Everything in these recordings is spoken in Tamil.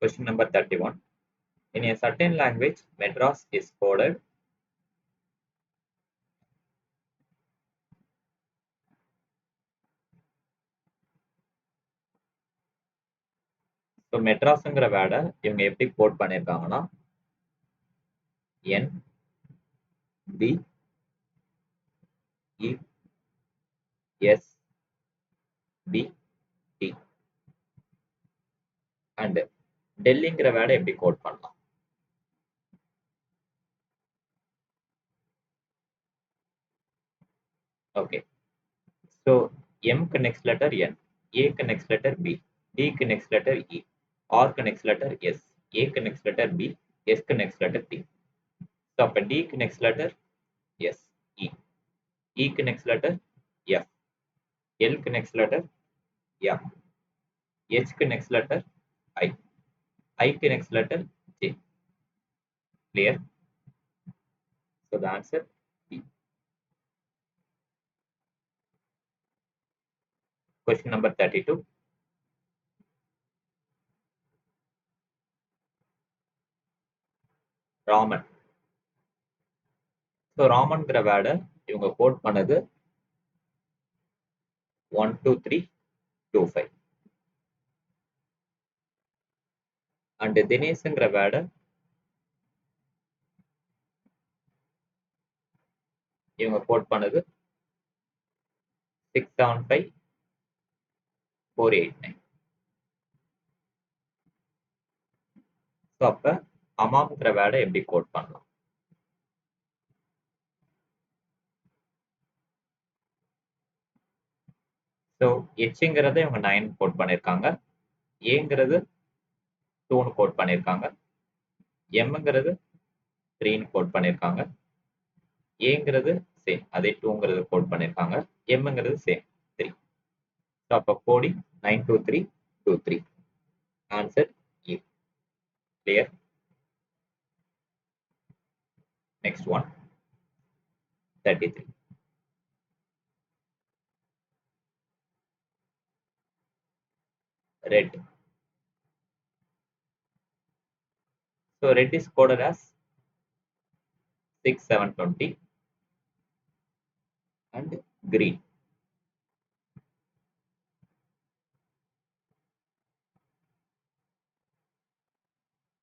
Question number 31. In a certain language, Madras is coded. So மெட்ராஸ்ங்கிற வேர்டை இவங்க எப்படி கோட் பண்ணியிருக்காங்கன்னா N B E S B T and டெல்லிங்கிற வேர்டை எப்படி கோட் பண்ணலாம்? ஓகே, ஸோ எம்க்கு நெக்ஸ்ட் லெட்டர் என், ஏக்கு நெக்ஸ்ட் லெட்டர் பி, டிக்கு நெக்ஸ்ட் லெட்டர் இ, ஆர்க்கு நெக்ஸ்ட் லெட்டர் எஸ், ஏக்கு நெக்ஸ்ட் லெட்டர் பி, எஸ்க்கு நெக்ஸ்ட் லெட்டர் டி. ஸோ அப்போ டிக்கு நெக்ஸ்ட் லெட்டர் எஸ் இ, இக்கு நெக்ஸ்ட் லெட்டர் எஃப், எல்க்கு நெக்ஸ்ட் லெட்டர் எம், ஹெச்க்கு நெக்ஸ்ட் லெட்டர் ஐ, ஐக்கு next letter J. Clear? So the answer B. Question number 32. Raman. So ராமன்கிற வேர்டை இவங்க கோட் பண்ணது 1 2 3 2 5. அண்ட் தினேஷ்ங்கிற வேர்டை இவங்க கோட் பண்ணது 6 7 5 4 8 9. ஸோ அப்போ அமாம்ங்கிற வேர்டை எப்படி கோட் பண்ணலாம்? ஸோ ஹெச்ங்கிறத இவங்க 9 கோட் பண்ணியிருக்காங்க, ஏங்கிறது 2ன்னு கோட் பண்ணியிருக்காங்க, எம்ங்கிறது 3ன்னு கோட் பண்ணியிருக்காங்க, ஏங்கிறது சேம் அதே 2ங்கிறது கோட் பண்ணியிருக்காங்க, எம்ங்கிறது சேம் 3. ஸோ அப்போ coding 9 2 3 2 3. Answer A. Clear? Next one 33. Red. So red is coded as 6 7 20 and green.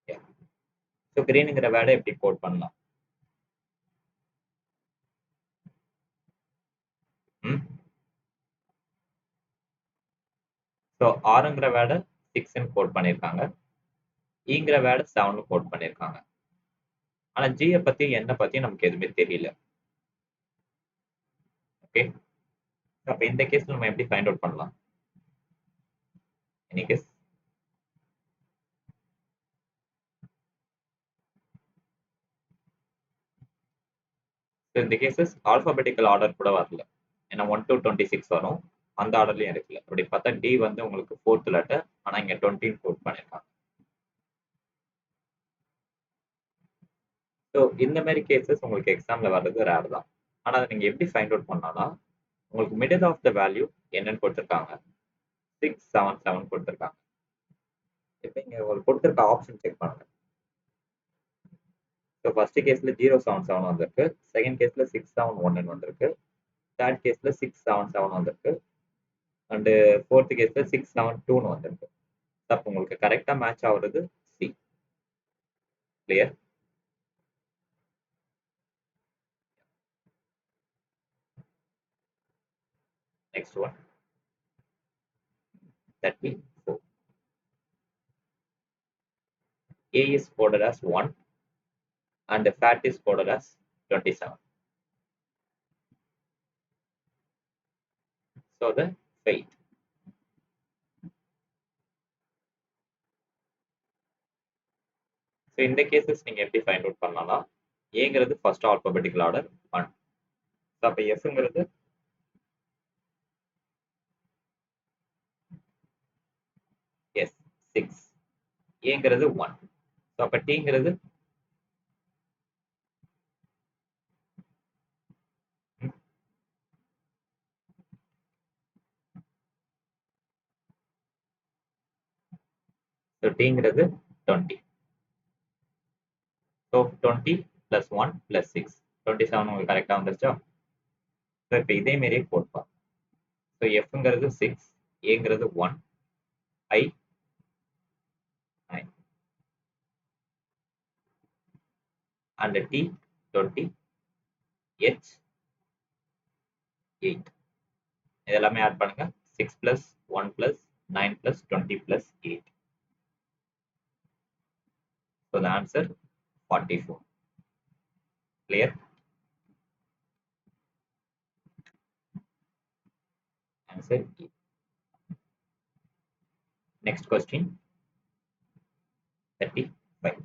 Yeah. So greenங்கிற வேர்டை எப்படி கோட் பண்ணலாம்? ஸோ ஆறுங்கிற வேர்டை 6ன்னு கோட் பண்ணியிருக்காங்க, ஈங்கிற வேர்டை 7ன்னு கோட் பண்ணியிருக்காங்க. ஆனா ஜியை பத்தி என்ன பத்தி நமக்கு எதுவுமே தெரியல. ஓகே, அப்ப இந்த கேஸ்ல நம்ம எப்படி ஃபைண்ட் அவுட் பண்ணலாம்? Any case? இந்த கேசஸ் ஆல்பாபெட்டிக்கல் ஆர்டர் கூட வரல, ஏன்னா 1 to 26 வரும், அந்த ஆர்டர்லயும் இருக்குல்ல. அப்படி பார்த்தா டி வந்து உங்களுக்கு 4th லெட்டர், ஆனா இங்க 20 கோட் பண்ணியிருக்காங்க. ஸோ இந்த மாதிரி கேசஸ் உங்களுக்கு எக்ஸாம்ல வர்றது ரேர் தான். ஆனால் அதை நீங்கள் எப்படி ஃபைண்ட் அவுட் பண்ணாலும் உங்களுக்கு மிடில் ஆஃப் த வேல்யூ என்னன்னு கொடுத்துருக்காங்க, 6 7 7 கொடுத்துருக்காங்க. இப்போ இங்கே உங்களுக்கு கொடுத்துருக்க ஆப்ஷன் செக் பண்ணுங்க. ஸோ ஃபர்ஸ்ட் கேஸ்ல 0 7 7 வந்திருக்கு, செகண்ட் கேஸ்ல 6 7 1 வந்திருக்கு, தேர்ட் கேஸ்ல 6 7 7 வந்திருக்கு, அண்டு ஃபோர்த் கேஸ்ல 6 7 2 வந்திருக்கு. அப்போ உங்களுக்கு கரெக்டாக மேட்ச் ஆகுறது C. Clear? Next one 34. A is coded as 1 and the fat is coded as 27. So the fate. So இந்த கேசஸ் நீங்கள் எப்படி ஃபைண்ட் அவுட் பண்ணலாம்னா, ஏங்கிறது ஃபர்ஸ்ட் ஆல்பாபெட்டிக்கல் ஆர்டர் 1. ஸோ அப்போ எஃப்ங்கிறது எஸ் 6, ஏங்கிறது 1. ஸோ அப்போ டீங்கிறது ஸோ டீங்கிறது 20. So 20 plus 1 plus 6. 27 உங்களுக்கு கரெக்டாக வந்துருச்சா? ஸோ இப்போ இதே மாரியே போட்பா. ஸோ எஃப்ங்கிறது 6, ஏங்கிறது 1, ஐ 9 அண்ட் டி 20, ஹெச் 8. இதெல்லாமே ஆட் பண்ணுங்க. 6 plus 1 plus 9 plus 20 plus 8. So the answer 44. Clear? Answer E. Next question 35.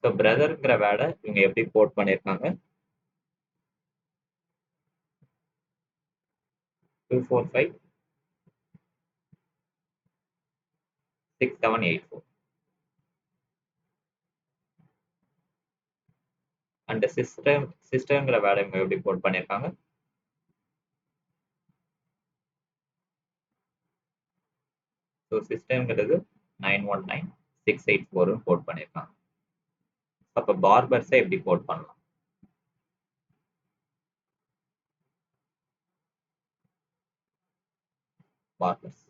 So பிரதர்ங்கிற வேர்டை இவங்க எப்படி கோட் பண்ணியிருக்காங்க? 2 4 5 6 7 8 4. அண்ட் சிஸ்டர்ங்கிற வேர்டை இவங்க எப்படி கோட் பண்ணியிருக்காங்க? ஸோ சிஸ்டம்ங்கிறது 919 684 கோட் பண்ணியிருக்காங்க. அப்போ பார்பர்ஸை எப்படி கோட் பண்ணலாம்? பார்பர்ஸ்.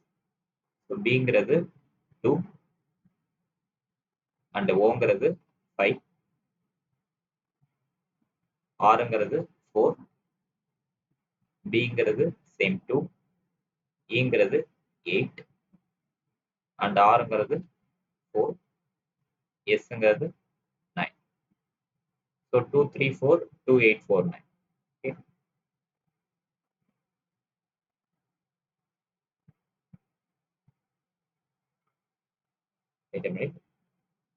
ஸோ பிங்கிறது 2 அண்ட் ஓங்கிறது 5, ஆறுங்கிறது 4, பிங்கிறது சேம் 2, ஈங்கிறது 8 அண்ட் ஆறுங்கிறது 4, எஸ்ங்கிறது 9. So 2 3 4 2 8 4 9. Okay. Wait a minute.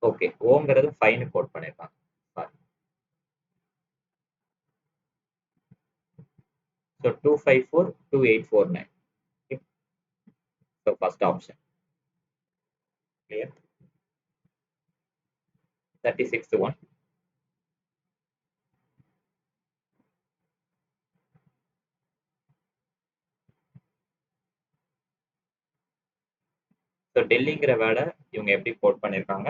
Okay, ஓங்கிறது 5ன்னு கோட் பண்ணியிருக்காங்க. Sorry. So 2 5 4 2 8 4 9. Okay. So first option. Clear? 36th one. So டெல்லிங்கிற வேர்டை இவங்க எப்படி கோட் பண்ணியிருக்காங்க?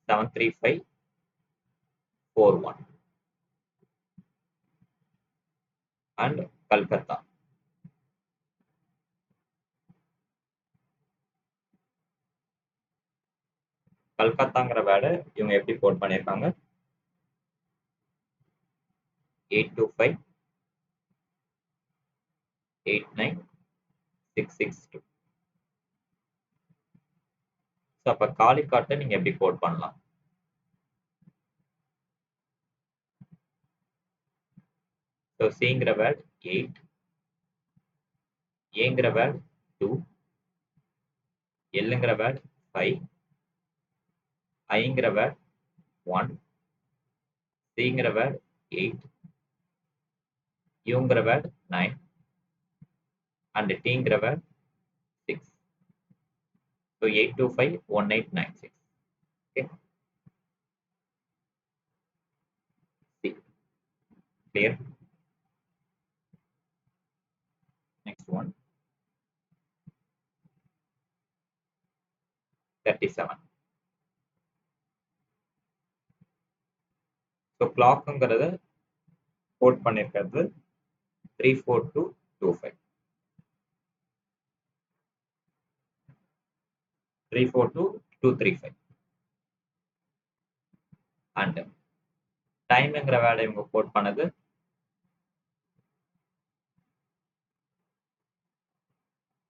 73541 அண்ட் கல்கத்தா. கல்கத்தாங்கிற வேர்டை இவங்க எப்படி கோட் பண்ணியிருக்காங்க? 825 89 662. ஸோ அப்போ காலிக்காட்டை நீங்க எப்படி கோட் பண்ணலாம்? ஸோ சிங்கிற வேர்ட் 8, ஏங்கிற வேர்ட் 2, எல்லுங்கிற வேர்ட் 5, ஐங்கிற வேர்ட் 1, சிங்கிற வேர்ட் 8, யூங்கிற வேர்ட் 9 அண்ட் டீங்கிற word 6. So 825 1896. Okay. C. Clear? Next one. 37. So கிளாக்குங்கிறத கோட் பண்ணியிருக்கிறது 34225. 342235. அண்ட் டைம்ங்கிற வேர்டை இவங்க கோட் பண்ணது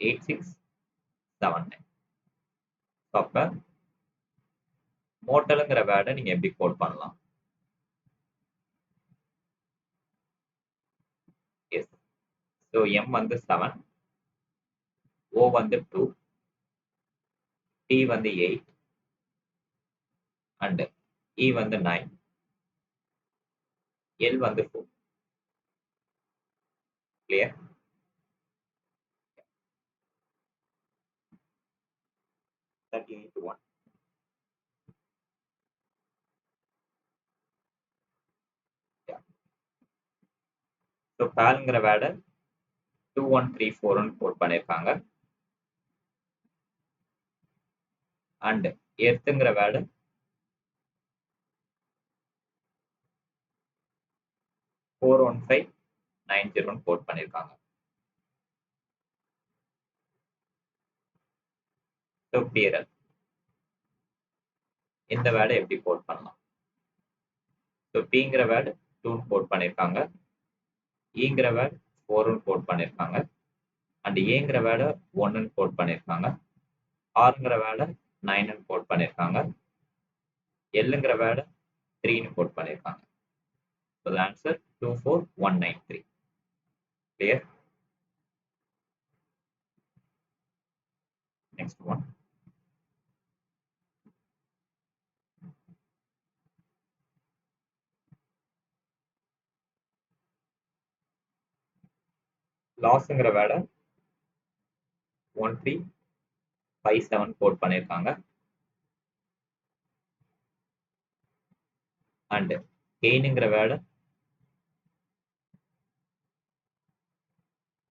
8679. அப்ப மோட்டலுங்கிற வேர்டை நீங்க எப்படி கோட் பண்ணலாம்? எஸ். ஸோ எம் வந்து 7, ஓ வந்து 2, டி வந்து 8 அண்ட் இ வந்து 9, எல் வந்து 4. கிளியர்? one. ஸோ பால்ங்கிற வேர்டை 2134 கோட் பண்ணியிருக்காங்க. அண்ட் எர்த்துங்கிற வேர்டை 415901 கோட் பண்ணியிருக்காங்க. So clear. இந்த வேர்டை எப்படி கோட் பண்ணலாம்? ஸோ பிங்கிற வேர்டு 2 கோட் பண்ணியிருக்காங்க. ஈங்கிற வேர்டு 4 கோட் பண்ணியிருக்காங்க. அண்ட் ஏங்கிற வேர்டை 1 கோட் பண்ணியிருக்காங்க. ஆறுங்கிற வேர்டை 9 கோட் பண்ணியிருக்காங்க. எல்லுங்கிற வேர்டை 3 கோட் பண்ணியிருக்காங்க. So the answer 24193. Clear. Next one. லாஸ்ங்கிற வேர்டை 1357 கோட் பண்ணியிருக்காங்க. அண்ட் கெயினுங்கிற வேர்டை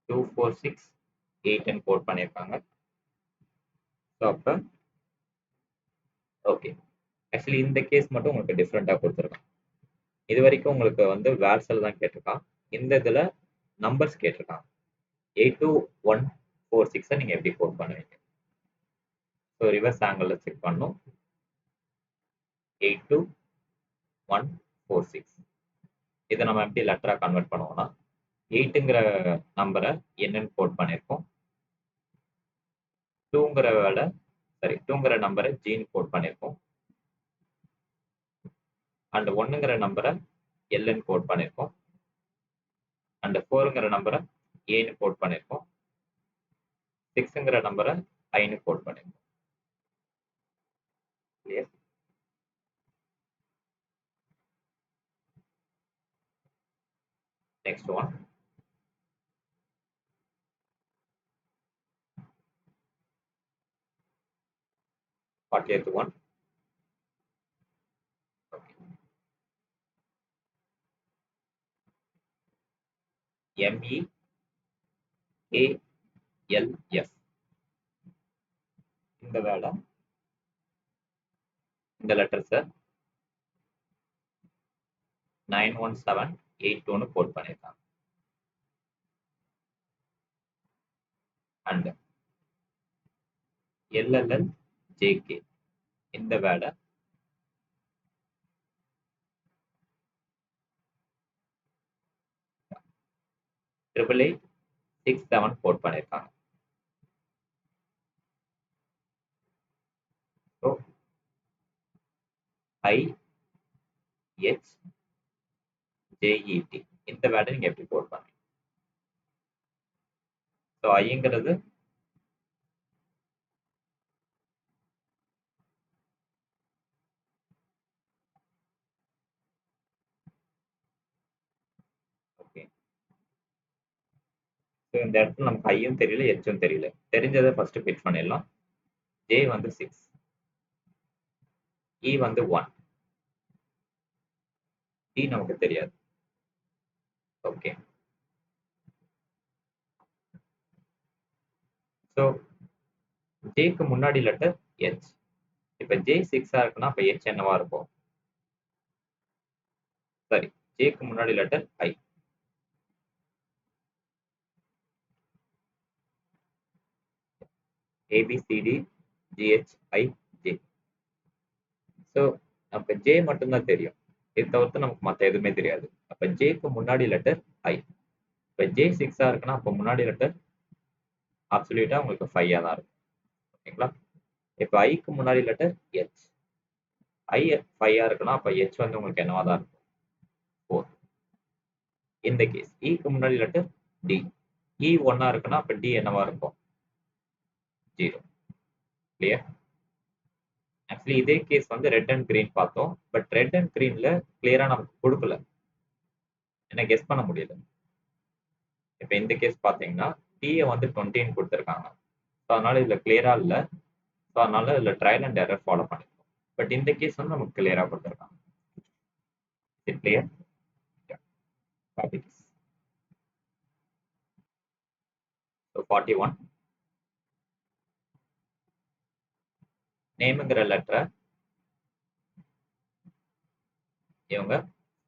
2468 கோட் பண்ணியிருக்காங்க. ஸோ அப்போ ஓகே, ஆக்சுவலி இந்த கேஸ் மட்டும் உங்களுக்கு டிஃப்ரெண்ட்டாக கொடுத்துருக்கான். இது வரைக்கும் உங்களுக்கு வந்து வேர்சல் தான் கேட்டிருக்கான். இந்த இதில் நம்பர்ஸ் கேட்டிருக்கான். 82146 நீங்கள் எப்படி கோட் பண்ணுவீங்க? ஸோ ரிவர்ஸ் ஆங்கிளில் செக் பண்ணணும். 82146 இதை நம்ம எப்படி லெட்டராக கன்வெர்ட் பண்ணுவோம்னா 8ங்கிற நம்பரை என்னன்னு கோட் பண்ணியிருக்கோம். 2ங்கிற நம்பரை ஜீன் கோட் பண்ணியிருக்கோம். அண்ட் 1ங்கிற நம்பரை எல்என் கோட் பண்ணியிருக்கோம். அண்ட் 4ங்கிற நம்பரை ஏன்னு கோட் பண்ணியிருக்கோம். 6ங்கிற நம்பரை ஐன்னு கோட் பண்ணியிருக்கோம். Clear. Next one. What is one? Okay. MEALF. இந்த வேர்டை இந்த லெட்டர்ஸை 91782 கோட் பண்ணியிருக்காங்க. அண்ட் LLLJK இந்த வேர்டை 88867 கோட் பண்ணியிருக்காங்க. ஸோ IHJET இந்த வேர்டை நீங்கள் எப்படி கோட் பண்ணுவீங்க? So ஐங்கிறது okay. ஸோ இந்த இடத்துல நமக்கு ஐயும் தெரியல, ஹெச்சும் தெரியல. தெரிஞ்சதை ஃபர்ஸ்ட் பிட் பண்ணிடலாம். ஜே வந்து 6, இ வந்து 1, டி நமக்கு தெரியாது. ஓகே. ஸோ ஜேக்கு முன்னாடி லெட்டர் ஹெச். இப்போ ஜே 6 இருக்குன்னா அப்போ ஹெச் என்னவா இருக்கும்? சரி, ஜேக்கு முன்னாடி letter I. ABCD GHI J. So அப்போ ஜே மட்டும்தான் தெரியும். இது தவிர்த்து நமக்கு மற்ற எதுவுமே தெரியாது. அப்போ ஜேக்கு முன்னாடி லெட்டர் ஐ. இப்போ ஜே 6 இருக்குன்னா அப்போ முன்னாடி லெட்டர் அப்சல்யூட்டா உங்களுக்கு 5 தான் இருக்கும். ஓகேங்களா? இப்போ ஐக்கு முன்னாடி லெட்டர் ஹெச். ஐ 5 இருக்குன்னா அப்போ ஹெச் வந்து உங்களுக்கு என்னவா தான் இருக்கும்? 4. இந்த கேஸ் இக்கு முன்னாடி லெட்டர் டி. இ 1 இருக்குன்னா அப்போ டி என்னவா இருக்கும்? 0. கிளியர். ஆக்சுவலி இதே கேஸ் வந்து ரெட் அண்ட் கிரீன் பார்த்தோம். பட் ரெட் அண்ட் கிரீன்ல கிளியரா நமக்கு கொடுக்கல, என்ன கெஸ் பண்ண முடியல. இப்போ இந்த கேஸ் பார்த்தீங்கன்னா டியை வந்து 20 கொடுத்துருக்காங்க. ஸோ அதனால இதுல கிளியரா இல்லை. ஸோ அதனால இதுல ட்ரையல் அண்ட் எரர் ஃபாலோ பண்ணிருக்கோம். பட் இந்த கேஸ் வந்து நமக்கு கிளியரா கொடுத்துருக்காங்க. கிளியர். Copy case. 41 நேம்ங்கிற லெட்டரை இவங்க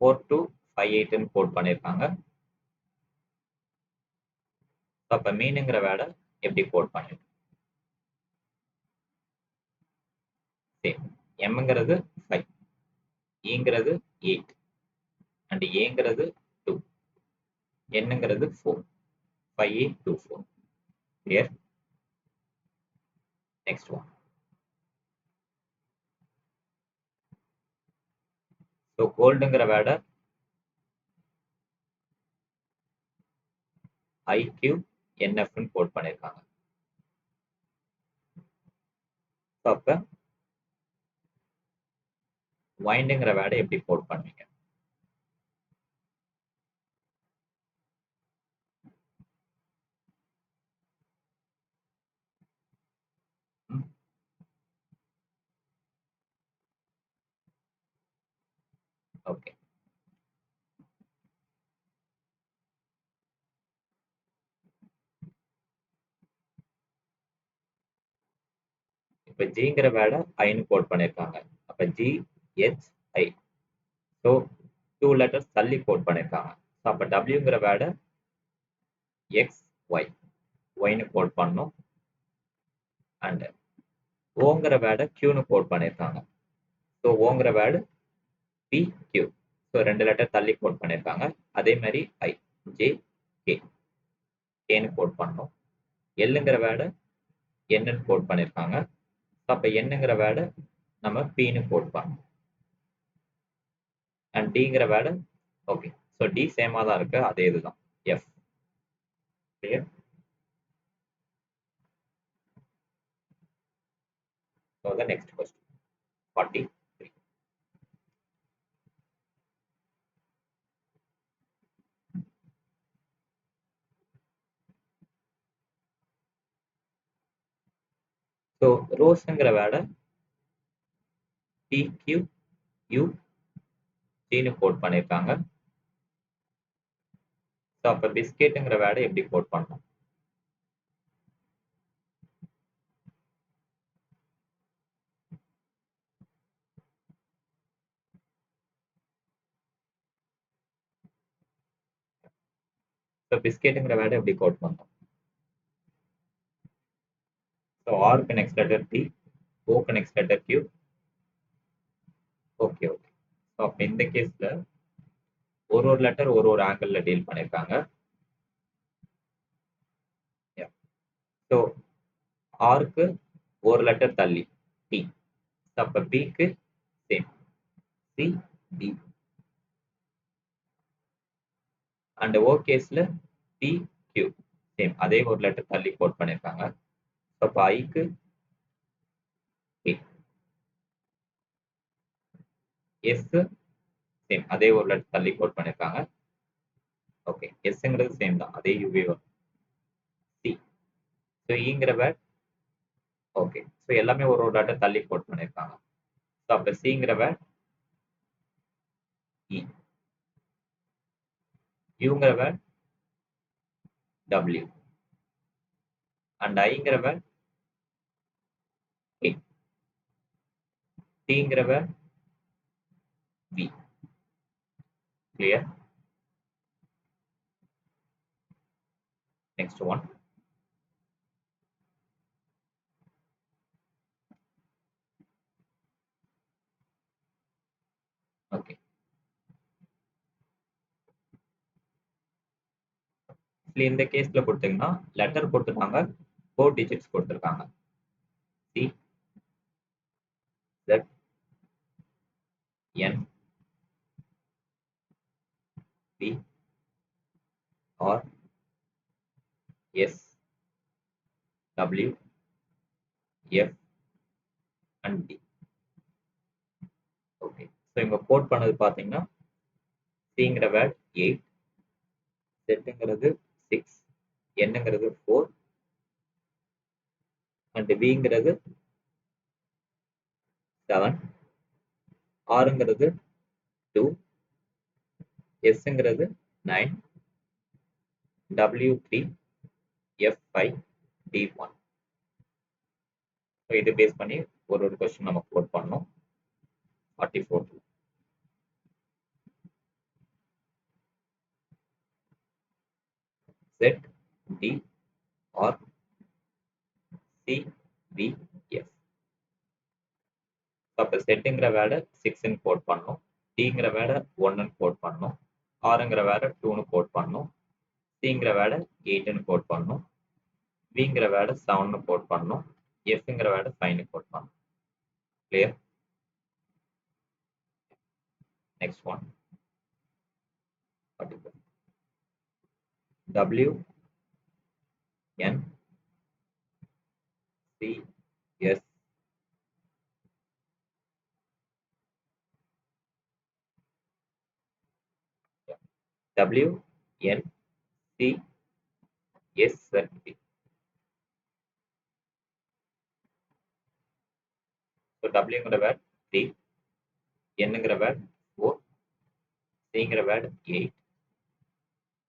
4258ன்னு கோட் பண்ணியிருக்காங்க. அப்ப மீனுங்கிற வேர்டை எப்படி கோட் பண்ணிருக்கு? எம்ங்கிறது 5, ஈங்கிறது 8 அண்ட் ஏங்கிறது 2, என்னங்கிறது 4, 5824. கிளியர்? Next one. ஸோ கோல்டுங்கிற வேர்டை IQNFன்னு கோட் பண்ணியிருக்காங்க. அப்ப வைண்டுங்கிற வேர்டை எப்படி கோட் பண்ணுவீங்க? ஓகே. இப்ப ஜிங்கிற வேர்டை ஐன்னு கோட் பண்ணியிருக்காங்க. அப்ப GHI. ஸோ 2 லெட்டர்ஸ் தள்ளி கோட் பண்ணியிருக்காங்க. ஸோ அப்ப டபிள்யூங்கிற வேர்டை XY, ஒய்னு கோட் பண்ணணும். அண்ட் ஓங்கிற வேர்டை Qன்னு கோட் பண்ணியிருக்காங்க. ஸோ ஓங்கிற வேர்டு PQ. ஸோ 2 லெட்டர் தள்ளி கோட் பண்ணியிருக்காங்க. அதே மாதிரி JK, கேன்னு கோட் பண்ணணும். எல்லுங்கிற வேர்டை என்னன்னு கோட் பண்ணியிருக்காங்க. அப்ப என்னங்கிற வேர்டை நம்ம Pன்னு கோட் பண்ணணும். அண்ட் டிங்கிற வேர்டு ஓகே. ஸோ டி சேமா தான் இருக்கு, அதே இதுதான் F. Clear? So the next question 43. So ரோஸ்ங்கிற வேர்டை PQUGன்னு கோட் பண்ணியிருக்காங்க. ஸோ அப்போ பிஸ்கெட்டுங்கிற வேர்டை எப்படி கோட் பண்ணணும்? ஸோ பிஸ்கெட்டுங்கிற வேர்டை எப்படி கோட் பண்ணணும்? ஸோ ஆருக்கு நெக்ஸ்ட் லெட்டர் T, ஓக்கு next letter Q. Okay okay. So அப்போ இந்த கேஸில் ஒரு லெட்டர் ஒரு ஆங்கிளில் டீல் பண்ணியிருக்காங்க. ஸோ ஆருக்கு ஒரு லெட்டர் தள்ளி T. அப்ப பிக்கு சேம் சி டி. அண்ட் ஓ கேஸ்ல பி கியூ சேம் அதே ஒரு லெட்டர் தள்ளி கோட் பண்ணியிருக்காங்க. அப்ப ஐக்கு ஏ, எஸ் சேம் அதே ஒரு லெட்டர் தள்ளி கோட் பண்ணியிருக்காங்க. ஓகே, எஸ்ங்கிறது சேம் தான், அதே யூவி வரும். சி. ஸோ ஈங்கிற வேர்ட் ஓகே. ஸோ எல்லாமே ஒரு லெட்டர் தள்ளி கோட் பண்ணியிருக்காங்க. ஸோ அப்ப சிங்கிற வேர்ட் இ, யூங்கிற வேர்ட் டபிள்யூ, அண்ட் ஐங்கிற வேர்ட் ஏ, டிங்கிற word V. Clear? Next one. Okay. இந்த கேஸ்ல கொடுத்தீங்கன்னா லெட்டர் கொடுத்துருக்காங்க, 4 டிஜிட்ஸ் கொடுத்துருக்காங்க. C, Z, N, P, R, S, W, F and D. Okay. So இங்க கோட் பண்ணது பார்த்தீங்கன்னா சிங்கிற வேர்ட் 8, செட்டுங்கிறது 6, என்னங்கிறது 4 அண்ட் விங்கிறது 7, ஆறுங்கிறது 2, எஸ்ங்கிறது 9, W 3, F5 D1. ஸோ இது பேஸ் பண்ணி ஒரு கொஸ்டின் நம்ம கோட் பண்ணோம். 44 Z D or C V F. அப்போ செட்டுங்கிற வேலை 6ன்னு கோட் பண்ணோம், டிங்கிற வேலை 1ன்னு கோட் பண்ணோம், ஆறுங்கிற வேலை 2ன்னு கோட் பண்ணோம், சிங்கிற வேலை 8ன்னு கோட் பண்ணோம், விங்கிற வேலை 7ன்னு கோட் பண்ணோம், எஃப்ங்கிற வேலை 5ன்னு கோட் பண்ணோம். Clear? Next one W N C S W N C S Z D. So டபிள்யூங்கிற வேர்ட் 3, என்னங்கிற வேர்ட் 4, சிங்கிற வேர்ட் 8,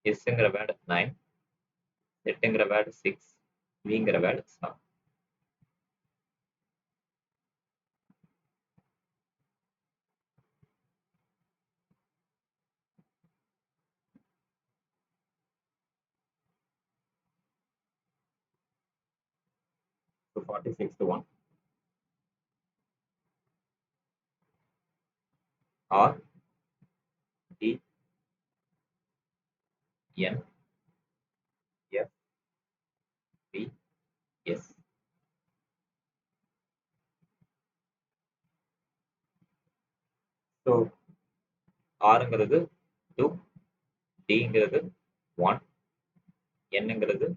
எஸ்ங்கிற வேர்ட் 9, செட்டுங்கிற வேர்ட் 6, விங்கிற word 7. So 46th one. R D N F B S. So ஆறுங்கிறது 2, டிங்கிறது 1, என்னங்கிறது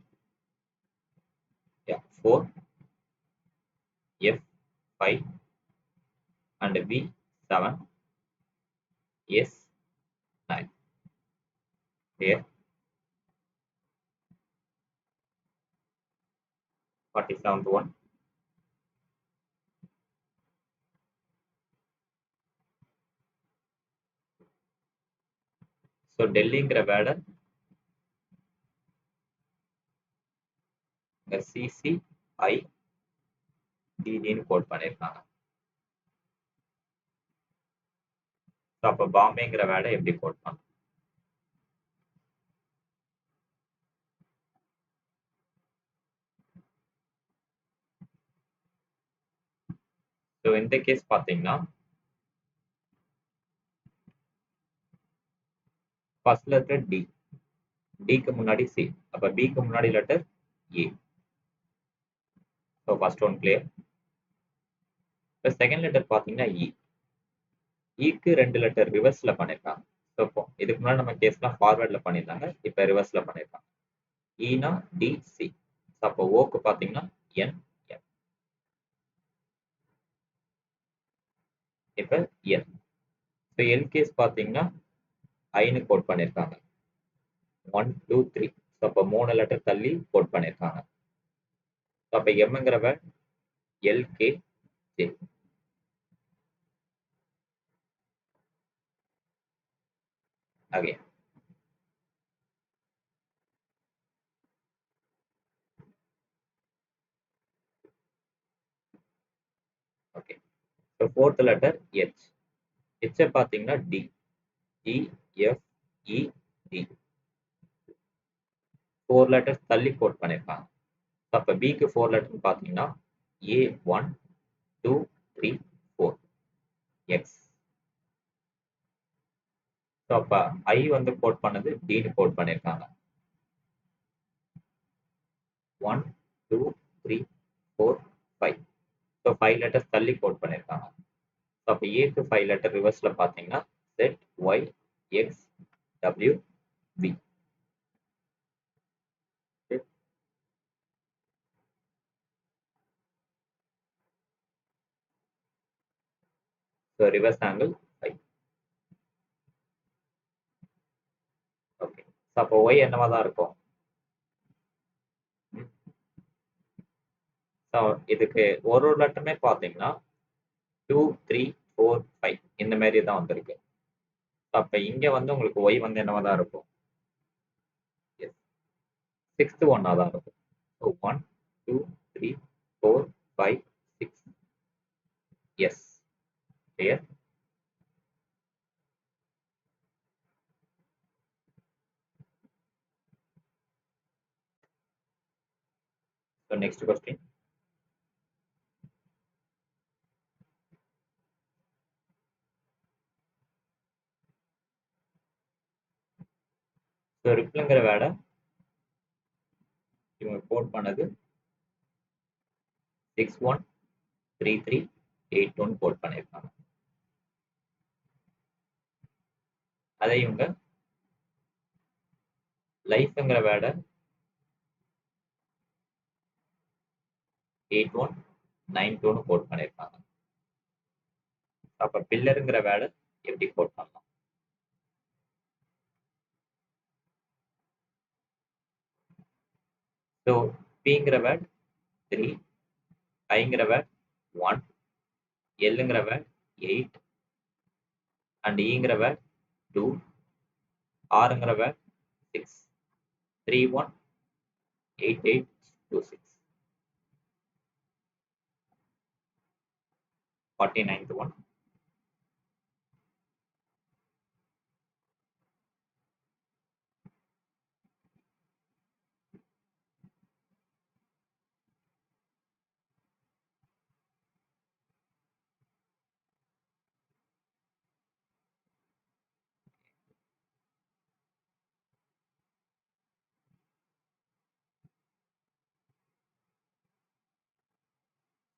4, F 5 and V 7, S 9. Here 47th one. So டெல்லிங்கிற வேர்டை இங்கே CCI DDன்னு கோட் பண்ணியிருக்காங்க. ஸோ அப்போ பாம்பேங்கிற வேர்டை எப்படி கோட் பண்ணணும்? ஸோ இந்த கேஸ் பார்த்தீங்கன்னா ஃபர்ஸ்ட் லெட்டர் டி, டிக்கு முன்னாடி சி, அப்போ பிக்கு முன்னாடி letter A. So first one clear. இப்போ செகண்ட் லெட்டர் பார்த்தீங்கன்னா இ, இக்கு 2 லெட்டர் ரிவர்ஸில் பண்ணியிருக்காங்க. ஸோ இப்போ இதுக்கு முன்னாடி நம்ம கேஸ்லாம் ஃபார்வேர்டில் பண்ணியிருந்தாங்க, இப்போ ரிவர்ஸில் பண்ணியிருக்காங்க. ஈனா டி சி. ஸோ அப்போ ஓக்கு பார்த்தீங்கன்னா என் எம். இப்போ என். ஸோ எல் கேஸ் பார்த்தீங்கன்னா ஐன்னு கோட் பண்ணியிருக்காங்க. 1 2 3. ஸோ அப்போ 3 லெட்டர் தள்ளி கோட் பண்ணியிருக்காங்க. ஸோ அப்போ எம்ங்கிற word L K J. Again okay. So fourth letter H. ஹெச்சை பார்த்தீங்கன்னா D, E F E D. 4 letters தள்ளி கோட் பண்ணியிருக்காங்க. அப்போ பிக்கு 4 லெட்டர் பார்த்தீங்கன்னா ஏ 1 2 3 4 எக்ஸ். ஸோ அப்போ ஐ வந்து கோட் பண்ணது டின்னு கோட் பண்ணியிருக்காங்க. 1 2 3 4 5. ஸோ 5 லெட்டர்ஸ் தள்ளி கோட் பண்ணியிருக்காங்க. ஸோ அப்போ ஏக்கு 5 லெட்டர் ரிவர்ஸில் பார்த்தீங்கன்னா Z Y X W V. So reverse angle 5. Okay. So அப்போ ஒய் என்னவா தான் இருக்கும்? ஸோ இதுக்கு ஒரு லெட்டருமே பார்த்தீங்கன்னா 2 3 4 5 இந்த மாதிரி தான் வந்திருக்கு. அப்போ இங்கே வந்து உங்களுக்கு ஒய் வந்து என்னவா தான் இருக்கும்? 6th ஒன்னாக தான் இருக்கும். So 1, 2, 3, 4, 5, 6. Yes. Clear? So next question. So ரிப்ளுங்கிற வேர்டை இவங்க கோட் பண்ணது 613381 கோட் பண்ணியிருக்காங்க. அதை இவங்க லைஃப்ங்கிற வேர்டை 8192 கோட் பண்ணியிருக்காங்க. அப்ப பில்லருங்கிற வேர்டை எப்படி கோட் பண்ணலாம்? ஸோ பிங்கிற வேர்ட் 3, ஐங்கிற வேர்ட் 1, எல்லுங்கிற வேர்ட் 8 அண்ட் ஈங்கிற வேர்ட் 2, ஆறுங்கிற வேர்ட் 6, 318826. 49th one.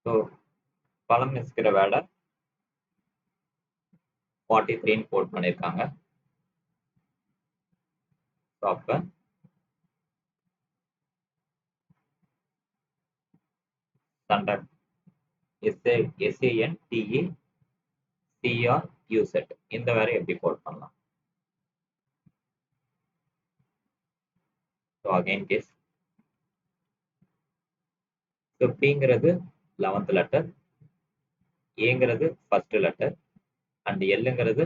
ஸோ பழம் இருக்கிற வேர்டை 43 கோட் பண்ணியிருக்காங்க. ஸோ அப்போ சண்டை SANTECRUZ இந்த வேற எப்படி கோட் பண்ணலாம்? So again case. ஸோ பிங்கிறது 11th லெட்டர், ஏங்கிறது ஃபர்ஸ்ட் லெட்டர் அண்ட் எல்லுங்கிறது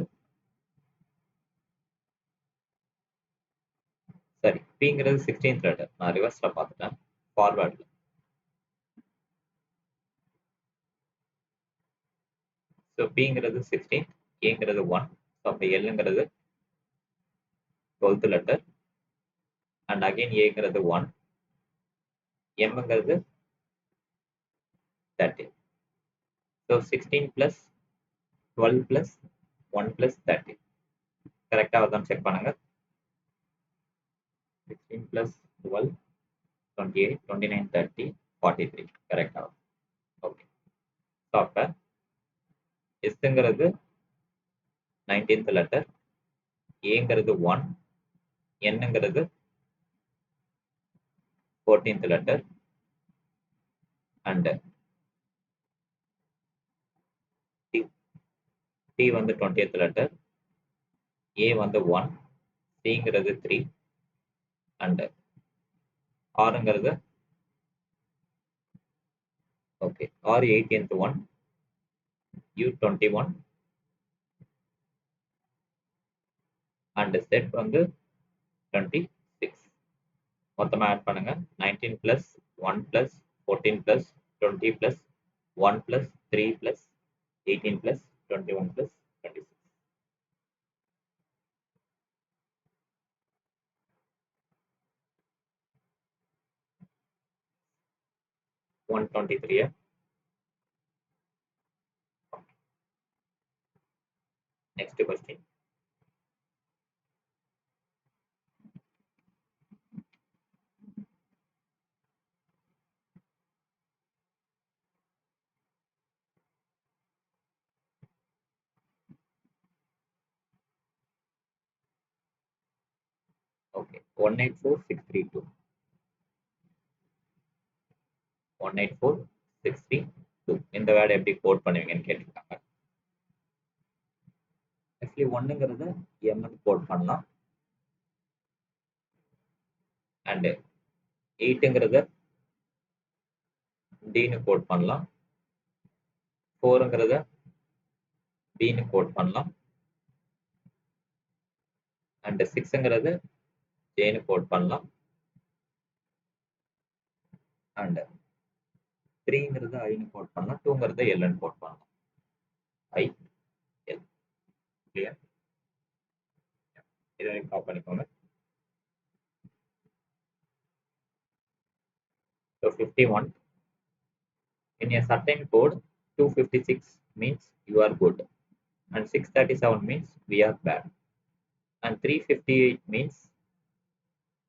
சரி பிங்கிறது 16th லெட்டர். நான் ரிவர்ஸ்ல பார்த்துட்டேன் ஃபார்வர்டில். ஸோ பிங்கிறது 16, ஏங்கிறது 1, ஸோ அப்போ எல்லுங்கிறது 12th லெட்டர் அண்ட் அகைன் ஏங்கிறது 1, எம்ங்கிறது 13. So 16 plus 12 plus 1 plus 13. கரெக்டாக வருதான்னு செக் பண்ணுங்க. 16 plus 12, 28, 29, 30, 43. கரெக்டாக வரும். ஓகே. ஸோ அப்போ எஸ்ங்கிறது 19th லெட்டர், ஏங்கிறது 1, என்னங்கிறது 14th லெட்டர் அண்ட் டி வந்து 20th லெட்டர், ஏ வந்து 1, சிங்கிறது 3 அண்ட் ஆறுங்கிறது okay R 18th one, U 21 and Z வந்து 26. மொத்தமாக ஆட் பண்ணுங்க. 19 plus 1 plus 14 plus 20 plus 1 plus 3 plus 18 plus 21 plus 26. 123. Next question. Okay, 184632. 184632. இந்த வேர்டை எப்படி கோட் பண்ணுவீங்கன்னு கேட்டிருக்காங்க. ஆக்சுவலி ஒன்னுங்கிறத எம்னு கோட் பண்ணலாம் அண்ட் 8ங்கிறத டின்னு கோட் பண்ணலாம், 4ங்கிறத பின்னு கோட் பண்ணலாம் அண்ட் 6ங்கிறது ஜேன்னு கோட் பண்ணலாம் அண்ட் 3ங்கிறது ஐன்னு போட் பண்ணலாம், 2ங்கிறத எல்ன்னு போட் பண்ணலாம். I L. கிளியர்? இதை காப்பி பண்ணிக்கோங்க. So 51. In a certain code, 256 means you are good, and 637 means we are bad, and 358 means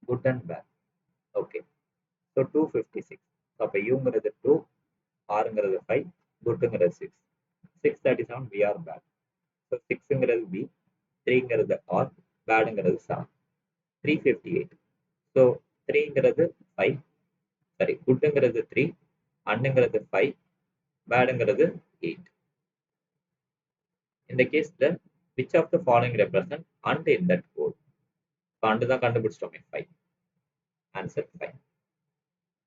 good and bad. Okay. So 256. So அப்ப யூங்கிறது 2, ஆறுங்கிறது 5, குட்ங்கிறது 6. 637 we are bad. So 6ங்கிறது B, 3ங்கிறது R, badங்கிறது 7. 358. So 3ங்கிறது 5, sorry, குட்ங்கிறது 3, அண்ணுங்கிறது 5, badங்கிறது 8. In the case that which of the following represent and in that code? and தான் கண்டுபிடிச்சிட்டோமே 5. Answer 5.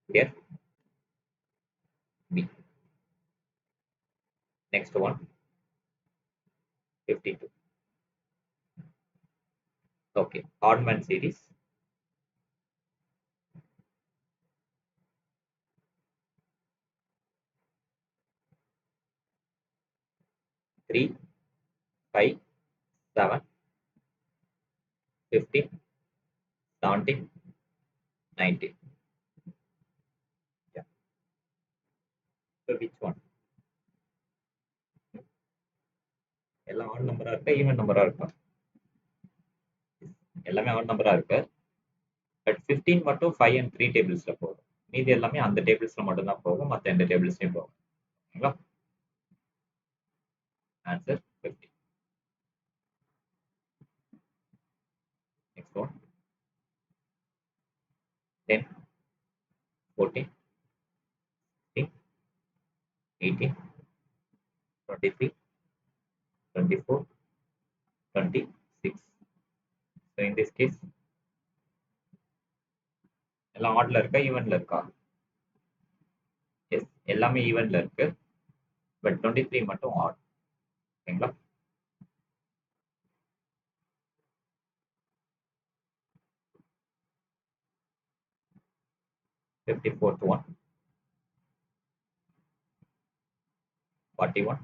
Here B. Next one 52. Okay, Oddman series. 3, 5, 7, 15, 17, 19. Yeah. So which one? எல்லாம் ஆட் நம்பரா இருக்கா, ஈவன் நம்பரா இருக்கா? எல்லாமே ஆட் நம்பரா இருக்கு. பட் 15 மட்டும் 5 and 3 டேபிள்ஸ்ல போகும். மீதி எல்லாமே அந்த டேபிள்ஸ்ல மட்டும் தான் போகும், மற்ற எந்த டேபிள்ஸ்லயும் போகும். ஓகேங்களா? Answer 15. Next one 10, 14, 16, 18, 23, 24, 26. So in this case எல்லாம் ஆட்ல இருக்கா, ஈவன்ல இருக்கா? எஸ், எல்லாமே ஈவன்ல இருக்கு. பட் 23 மட்டும் ஆட். ஓகேங்களா? Fifty-fourth one 41,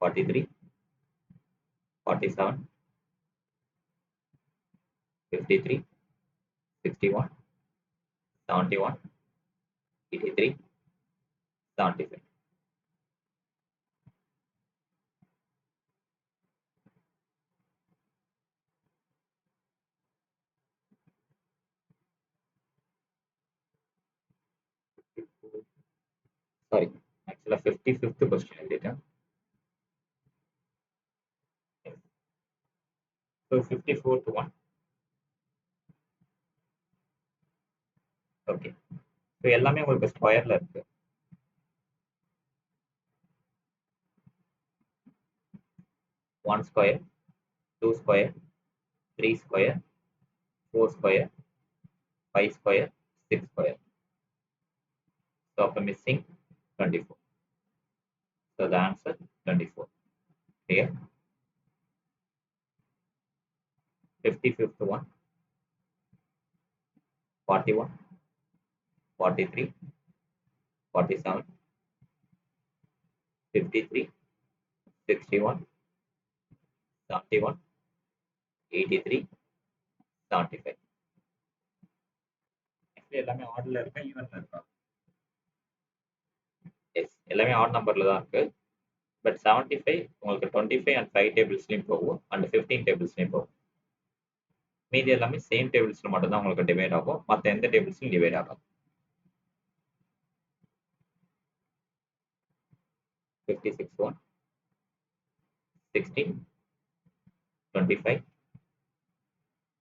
43, 47, 53, 61, 71, 83, 75. Sorry, actually 55th question எழுதிட்டேன். So 54th one. Okay. So எல்லாமே உங்களுக்கு ஸ்கொயர்ல இருக்கு. 1 square, 2 square, 3 square, 4 square, 5 square, 6 square. So அப்ப missing 24. So the answer 24. Clear? 55th one 41, 43, 47, 53, 61, 71, 83, 75. எல்லாமே ஆட்ல இருக்கா, ஈவன்ல இருக்கா? எஸ், எல்லாமே ஆட் நம்பர்ல தான் இருக்கு. பட் 75 உங்களுக்கு 25 அண்ட் 5 டேபிள்ஸ்லயும் போகும், அண்ட் 15 டேபிள்ஸ்லயும் போகும். மீதி எல்லாமே சேம் டேபிள்ஸ்ல மட்டும் தான் உங்களுக்கு டிவைட் ஆகும், மற்ற எந்த டேபிள்ஸ்லயும் டிவைட் ஆகும். 56 1, 16, 25,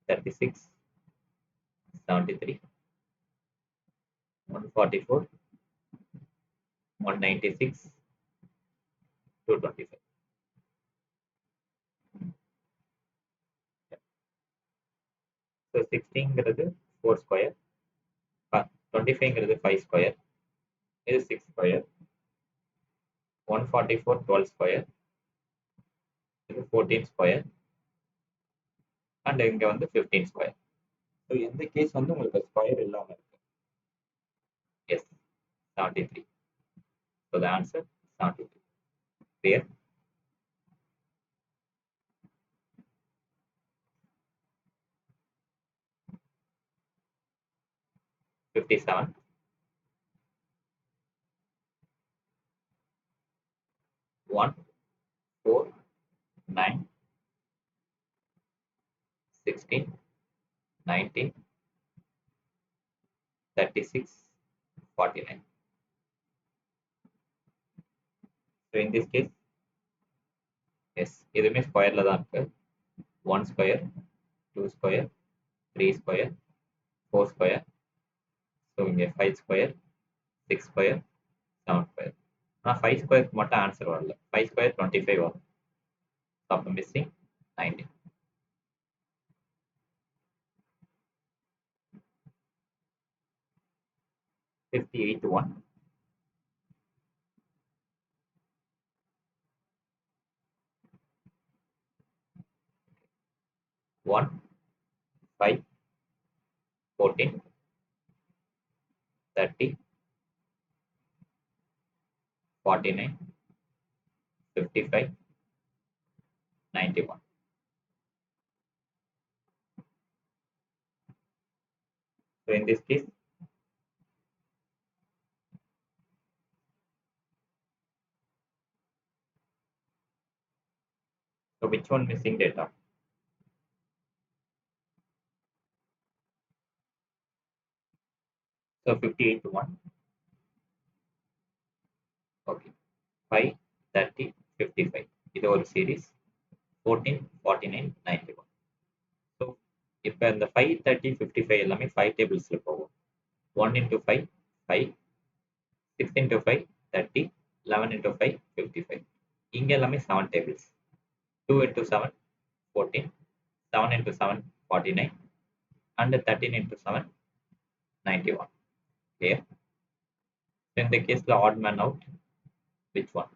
36, 73, 144, 196, 225. So 16ங்கிறது 4 ஸ்கொயர், 25ங்கிறது 5 ஸ்கொயர், இது 6 ஸ்கொயர், 144 12 ஸ்கொயர், இது 14 ஸ்கொயர், அண்ட் இங்க வந்து 15 ஸ்கொயர். ஸோ எந்த கேஸ் வந்து உங்களுக்கு ஸ்கொயர் இல்லாம இருக்கு? Yes, 73. So the answer 73. Clear? 57. 1, 4, 9, 16, 19, 36, 49. So in this case, yes, இதுவுமே ஸ்கொயர்ல தான் இருக்கு. 1 square, 2 square, 3 square, 4 square. So இங்கே 5 ஸ்கொயர், 6 ஸ்கொயர், 7 ஸ்கொயர். ஆனால் 5 ஸ்கொயருக்கு மட்டும் ஆன்சர் வரல. 5 ஸ்கொயர் 25 வரும். அப்போ missing 19. 58 1. 1, 5, 14, 30, 49, 55, 91. So in this case, so which one missing data? So 58 1. Okay. 5, 30, 55. இது ஒரு series. 14, 49, 91. So இப்போ இந்த 5, 30, 55 எல்லாமே 5 tablesல போகும். 1 into 5, 5, 6 into 5, 30, 11 into 5, 55. இங்க எல்லாமே 7 tables. 2 into 7, 14, 7 into 7, 49, and 13 into 7, 91. Clear? So in the case the odd man out, which one?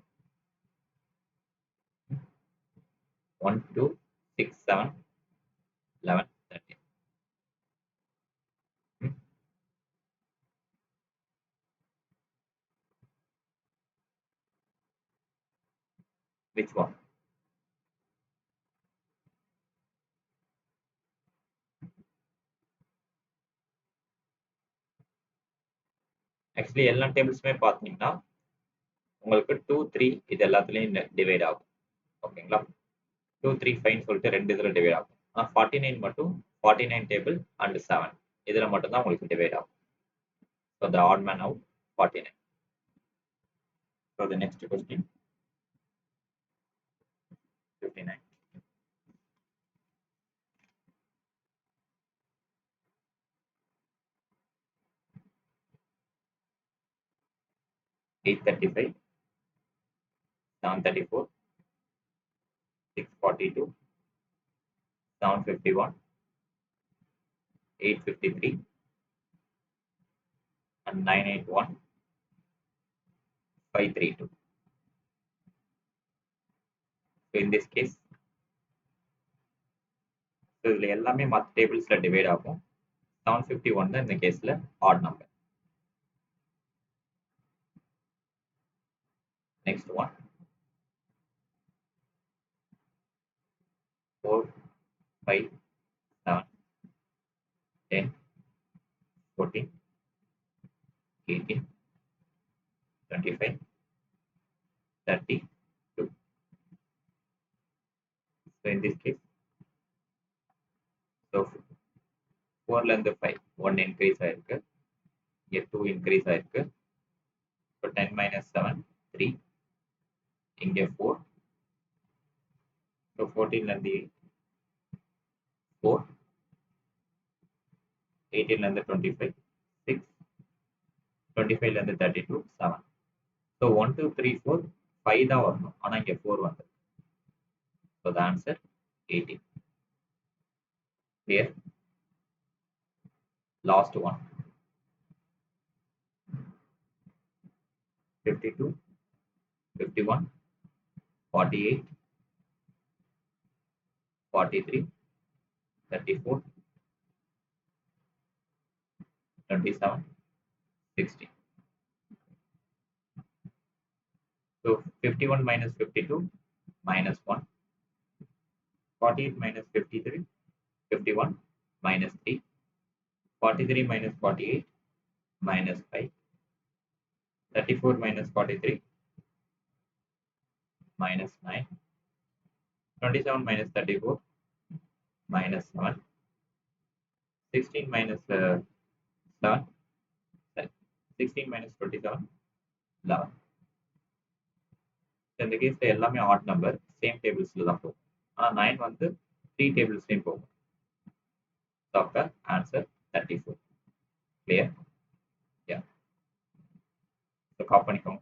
1, 2, 6, 7, 11, 13. Hmm? Which one? Actually எல்லா டேபிள்ஸுமே பார்த்தீங்கன்னா உங்களுக்கு 2, 3 இது எல்லாத்துலேயும் டிவைட் ஆகும். ஓகேங்களா? 2, 3, 5 சொல்லிட்டு ரெண்டு இதில் டிவைட் ஆகும். ஆனால் 49 மட்டும் 49 டேபிள் அண்ட் 7 இதில் மட்டும்தான் உங்களுக்கு டிவைட் ஆகும். So the odd man out 49. So the next question 59. 835, 734, 642, 751, 853, and 981, 532. So in this case, இதில் எல்லாமே மற்ற டேபிள்ஸில் டிவைட் ஆகும். 751 தான் இந்த கேஸில் add number. Next one 4, 5, 7, 10, 14, 18, 25, 32. So in this case, so 4ல இருந்து 5 1 இன்க்ரீஸ் ஆயிருக்கு, இங்கே 2 இன்க்ரீஸ் ஆயிருக்கு. இப்போ 10 minus 7 3, இங்கே 4. ஸோ 14ல இருந்து 4, 18ல இருந்து 25 6, 25ல இருந்து 32 7. ஸோ 1 2 3 4 5 தான் வரணும், ஆனால் இங்கே 4 வந்தது. So the answer 18. Clear? Last one 52, 51, 48, 43, 34, 27, 60. So 51 minus 52 minus 1. 48 minus 53, 51 minus 3. 43 minus 48 minus 5. 34 minus 43 minus 9. 27 minus 34 minus 7. 16 minus 7. Sorry. 16 minus 27 11. இந்த கேஸ்ல எல்லாமே ஆட் நம்பர் சேம் டேபிள்ஸ்ல தான் போகும். ஆனா 9 வந்து 3 டேபிள்ஸ்லயும் போகும். அப்ப ஆன்சர் 34. கிளியர்? யா. காப்பி பண்ணிக்கோங்க.